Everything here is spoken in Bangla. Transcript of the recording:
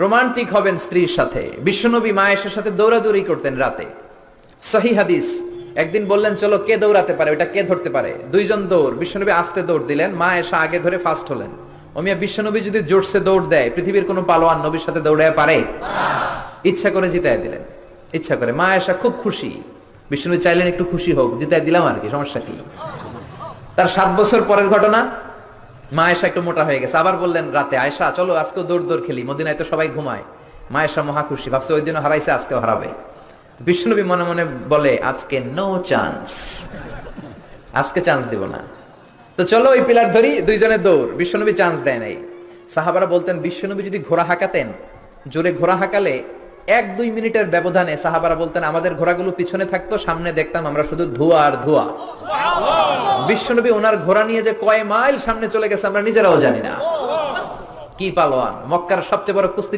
রোমান্টিক হবেন স্ত্রীর সাথে। বিশ্বনবী মা আয়েশার সাথে দৌড়াদৌড়ি করতেন রাতে। সহিহ হাদিস। একদিন বললেন চলো কে দৌড়াতে পারে, ওটা কে ধরতে পারে। দুইজন দৌড়, বিশ্বনবী আস্তে দৌড় দিলেন, মা আয়েশা আগে ধরে ফার্স্ট হলেন। ওমিয়া বিশ্বনবী যদি জোরসে দৌড় দেয়, পৃথিবীর কোনো পালোয়ান নবীর সাথে দৌড়ায় পারে? ইচ্ছা করে জিতায় দিলেন, ইচ্ছা করে। মা আয়েশা খুব খুশি। বিশ্বনবী চাইলেন একটু খুশি হোক, জিতায় দিলাম আর কি, সমস্যা কি। তার 7 বছর পরের ঘটনা। মা আয়েশা একটু মোটা হয়ে গেছে, আবার বললেন রাতে, আয়েশা চলো আজকেও দৌড় খেলি, মদিনায় তো সবাই ঘুমায়। মা আয়েশা মহা খুশি, ভাবছে ওই দিনও হারাইছে, আজকেও হারাবে। বিশ্বনবী মনে মনে বলে আজকে নো চান্স, আজকে চান্স দিব না। তো চলো ওই পিলার ধরি, দুইজনে দৌড়। বিশ্বনবী চান্স দেয় নাই। সাহাবারা বলতেন বিশ্বনবী যদি ঘোড়া হাঁকাতেন, জোরে ঘোড়া হাঁকালে 1-2 মিনিটের ব্যবধানে সাহাবারা বলতেন আমাদের ঘোড়াগুলো পিছনে থাকতো, সামনে দেখতাম আমরা শুধু ধোঁয়া আর ধোঁয়া। বিশ্বনবী ওনার ঘোড়া নিয়ে যে কয় মাইল সামনে চলে গেছে আমরা নিজেরাও জানি না। কি পালোয়ান! মক্কার সবচেয়ে বড় কুস্তি